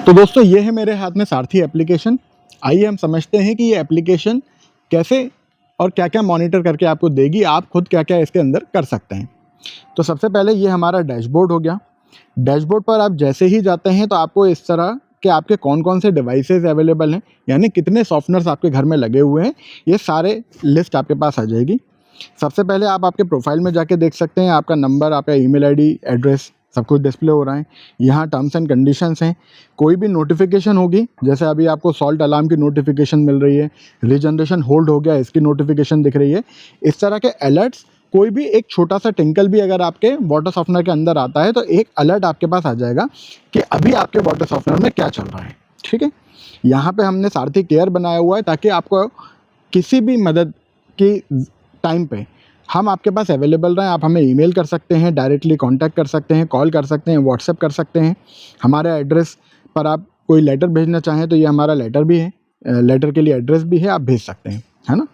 तो दोस्तों ये है मेरे हाथ में सारथी एप्लीकेशन। आइए हम समझते हैं कि ये एप्लीकेशन कैसे और क्या-क्या मॉनिटर करके आपको देगी, आप खुद क्या-क्या इसके अंदर कर सकते हैं। तो सबसे पहले ये हमारा डैशबोर्ड हो गया। डैशबोर्ड पर आप जैसे ही जाते हैं तो आपको इस तरह के आपके कौन-कौन से डिवाइसेज़ अवेलेबल हैं, यानी कितने सॉफ्टवेयर्स आपके घर में लगे हुए हैं, ये सारे लिस्ट आपके पास आ जाएगी। सबसे पहले आप आपके प्रोफाइल में जाके देख सकते हैं, आपका नंबर, आपका ईमेल आईडी, एड्रेस सब कुछ डिस्प्ले हो रहा है। यहाँ टर्म्स एंड कंडीशंस हैं। कोई भी नोटिफिकेशन होगी, जैसे अभी आपको सॉल्ट अलार्म की नोटिफिकेशन मिल रही है, रीजनरेशन होल्ड हो गया इसकी नोटिफिकेशन दिख रही है। इस तरह के अलर्ट्स, कोई भी एक छोटा सा टिंकल भी अगर आपके वाटर सॉफ्टनर के अंदर आता है तो एक अलर्ट आपके पास आ जाएगा कि अभी आपके वाटर सॉफ्टनर में क्या चल रहा है। ठीक है, यहाँ पे हमने सारथी केयर बनाया हुआ है ताकि आपको किसी भी मदद की टाइम पे हम आपके पास अवेलेबल रहें। आप हमें ईमेल कर सकते हैं, डायरेक्टली कांटेक्ट कर सकते हैं, कॉल कर सकते हैं, व्हाट्सएप कर सकते हैं। हमारे एड्रेस पर आप कोई लेटर भेजना चाहें तो ये हमारा लेटर भी है, लेटर के लिए एड्रेस भी है, आप भेज सकते हैं, है ना।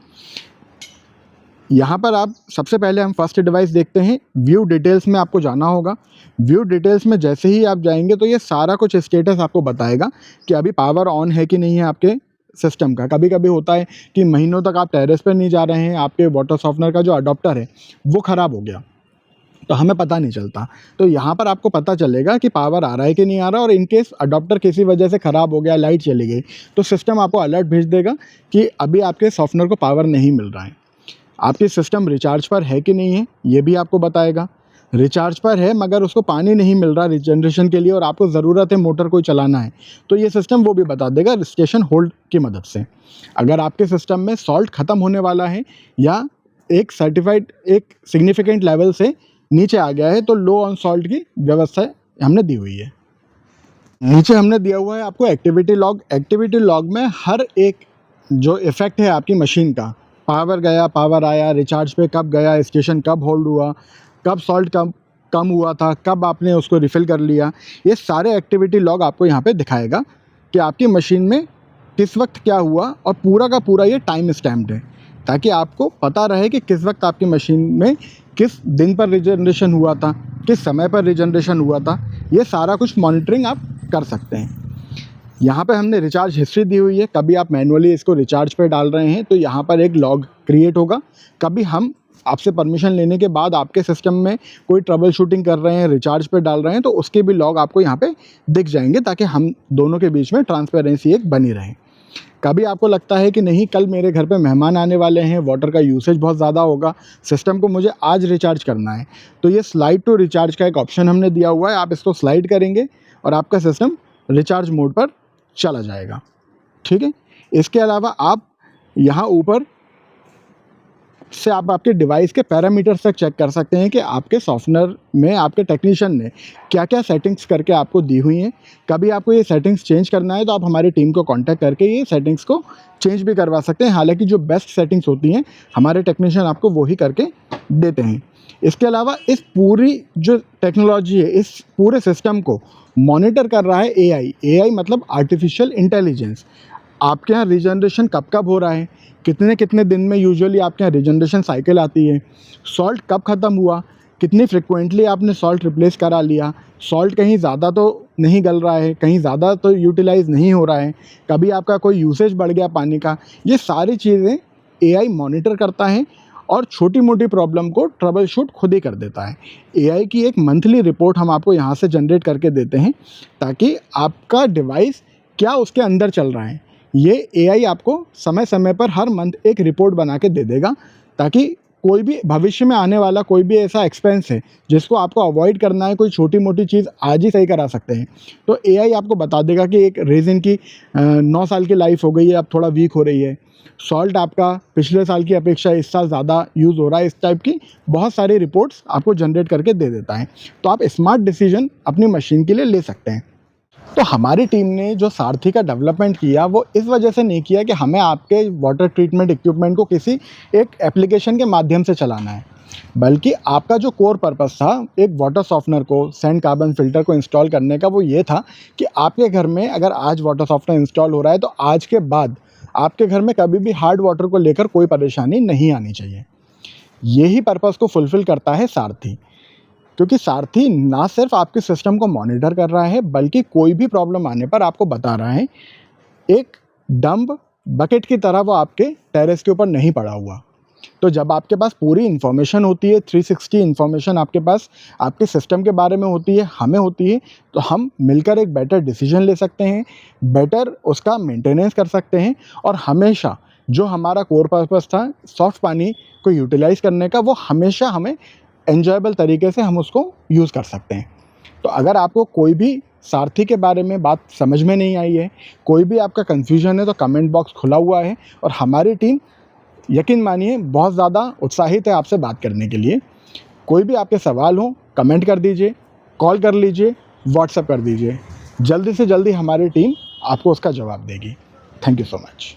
यहाँ पर आप सबसे पहले हम फर्स्ट डिवाइस देखते हैं। व्यू डिटेल्स में आपको जाना होगा। व्यू डिटेल्स में जैसे ही आप जाएंगे तो ये सारा कुछ स्टेटस आपको बताएगा कि अभी पावर ऑन है कि नहीं है आपके सिस्टम का। कभी कभी होता है कि महीनों तक आप टेरेस पर नहीं जा रहे हैं, आपके वाटर सॉफ्टनर का जो अडॉप्टर है वो ख़राब हो गया तो हमें पता नहीं चलता। तो यहाँ पर आपको पता चलेगा कि पावर आ रहा है कि नहीं आ रहा, और इन केस अडॉप्टर किसी वजह से ख़राब हो गया, लाइट चली गई, तो सिस्टम आपको अलर्ट भेज देगा कि अभी आपके सॉफ्टनर को पावर नहीं मिल रहा है। आपकी सिस्टम रिचार्ज पर है कि नहीं है ये भी आपको बताएगा। रिचार्ज पर है मगर उसको पानी नहीं मिल रहा रिजनरेशन के लिए और आपको ज़रूरत है मोटर को चलाना है, तो ये सिस्टम वो भी बता देगा स्टेशन होल्ड की मदद से। अगर आपके सिस्टम में सॉल्ट ख़त्म होने वाला है या एक सर्टिफाइड एक सिग्निफिकेंट लेवल से नीचे आ गया है तो लो ऑन सॉल्ट की व्यवस्था हमने दी हुई है। नीचे हमने दिया हुआ है आपको एक्टिविटी लॉग। एक्टिविटी लॉग में हर एक जो इफ़ेक्ट है आपकी मशीन का, पावर गया, पावर आया, रिचार्ज पे कब गया, स्टेशन कब होल्ड हुआ, कब सॉल्ट कम कम हुआ था, कब आपने उसको रिफ़िल कर लिया, ये सारे एक्टिविटी लॉग आपको यहाँ पे दिखाएगा कि आपकी मशीन में किस वक्त क्या हुआ, और पूरा का पूरा ये टाइम स्टैम्प्ड है ताकि आपको पता रहे कि किस वक्त आपकी मशीन में किस दिन पर रिजनरेशन हुआ था, किस समय पर रिजनरेशन हुआ था। ये सारा कुछ मॉनिटरिंग आप कर सकते हैं। यहाँ पे हमने रिचार्ज हिस्ट्री दी हुई है। कभी आप मैनुअली इसको रिचार्ज पे डाल रहे हैं तो यहाँ पर एक लॉग क्रिएट होगा। कभी हम आपसे परमिशन लेने के बाद आपके सिस्टम में कोई ट्रबल शूटिंग कर रहे हैं, रिचार्ज पे डाल रहे हैं, तो उसके भी लॉग आपको यहाँ पे दिख जाएंगे ताकि हम दोनों के बीच में ट्रांसपेरेंसी एक बनी रहे। कभी आपको लगता है कि नहीं, कल मेरे घर पे मेहमान आने वाले हैं, वाटर का यूसेज बहुत ज़्यादा होगा, सिस्टम को मुझे आज रिचार्ज करना है, तो ये स्लाइड टू रिचार्ज का एक ऑप्शन हमने दिया हुआ है। आप इसको स्लाइड करेंगे और आपका सिस्टम रिचार्ज मोड पर चला जाएगा। ठीक है, इसके अलावा आप यहाँ ऊपर से आप आपके डिवाइस के पैरामीटर्स तक चेक कर सकते हैं कि आपके सॉफ्टवेयर में आपके टेक्नीशियन ने क्या क्या सेटिंग्स करके आपको दी हुई हैं। कभी आपको ये सेटिंग्स चेंज करना है तो आप हमारी टीम को कांटेक्ट करके ये सेटिंग्स को चेंज भी करवा सकते हैं। हालांकि जो बेस्ट सेटिंग्स होती हैं हमारे टेक्नीशियन आपको वही करके देते हैं। इसके अलावा इस पूरी जो टेक्नोलॉजी है, इस पूरे सिस्टम को मॉनिटर कर रहा है एआई मतलब आर्टिफिशियल इंटेलिजेंस। आपके यहाँ रिजनरेशन कब कब हो रहा है, कितने कितने दिन में यूजुअली आपके यहाँ रिजनरेशन साइकिल आती है, सॉल्ट कब ख़त्म हुआ, कितनी फ्रिक्वेंटली आपने सॉल्ट रिप्लेस करा लिया, सॉल्ट कहीं ज़्यादा तो नहीं गल रहा है, कहीं ज़्यादा तो यूटिलाइज़ नहीं हो रहा है, कभी आपका कोई यूसेज बढ़ गया पानी का, ये सारी चीज़ें एआई मॉनिटर करता है और छोटी मोटी प्रॉब्लम को ट्रबल शूट खुद ही कर देता है। एआई की एक मंथली रिपोर्ट हम आपको यहाँ से जनरेट करके देते हैं ताकि आपका डिवाइस क्या उसके अंदर चल रहा है, ये एआई आपको समय समय पर हर मंथ एक रिपोर्ट बना के दे देगा ताकि कोई भी भविष्य में आने वाला कोई भी ऐसा एक्सपेंस है जिसको आपको अवॉइड करना है, कोई छोटी मोटी चीज़ आज ही सही करा सकते हैं, तो एआई आपको बता देगा कि एक रेजिन की 9 साल की लाइफ हो गई है, अब थोड़ा वीक हो रही है, सॉल्ट आपका पिछले साल की अपेक्षा इस साल ज़्यादा यूज़ हो रहा है। इस टाइप की बहुत सारी रिपोर्ट्स आपको जनरेट करके दे देता है, तो आप स्मार्ट डिसीजन अपनी मशीन के लिए ले सकते हैं। तो हमारी टीम ने जो सारथी का डेवलपमेंट किया वो इस वजह से नहीं किया कि हमें आपके वाटर ट्रीटमेंट इक्विपमेंट को किसी एक एप्लीकेशन के माध्यम से चलाना है, बल्कि आपका जो कोर पर्पस था एक वाटर सॉफ्टनर को, सैंड कार्बन फिल्टर को इंस्टॉल करने का, वो ये था कि आपके घर में अगर आज वाटर सॉफ्टनर इंस्टॉल हो रहा है तो आज के बाद आपके घर में कभी भी हार्ड वाटर को लेकर कोई परेशानी नहीं आनी चाहिए। यही पर्पस को फुलफ़िल करता है सारथी। क्योंकि सारथी ना सिर्फ आपके सिस्टम को मॉनिटर कर रहा है, बल्कि कोई भी प्रॉब्लम आने पर आपको बता रहा है। एक डंप बकेट की तरह वो आपके टेरेस के ऊपर नहीं पड़ा हुआ। तो जब आपके पास पूरी इन्फॉर्मेशन होती है, 360 इन्फॉर्मेशन आपके पास आपके सिस्टम के बारे में होती है, हमें होती है, तो हम मिलकर एक बेटर डिसीजन ले सकते हैं, बेटर उसका मेंटेनेंस कर सकते हैं, और हमेशा जो हमारा कोर पर्पस था सॉफ्ट पानी को यूटिलाइज़ करने का, वो हमेशा हमें एन्जॉयबल तरीके से हम उसको यूज़ कर सकते हैं। तो अगर आपको कोई भी सारथी के बारे में बात समझ में नहीं आई है, कोई भी आपका कन्फ्यूजन है, तो कमेंट बॉक्स खुला हुआ है, और हमारी टीम यकीन मानिए बहुत ज़्यादा उत्साहित है आपसे बात करने के लिए। कोई भी आपके सवाल हो, कमेंट कर दीजिए, कॉल कर लीजिए, व्हाट्सएप कर दीजिए। जल्दी से जल्दी हमारी टीम आपको उसका जवाब देगी। Thank you so much.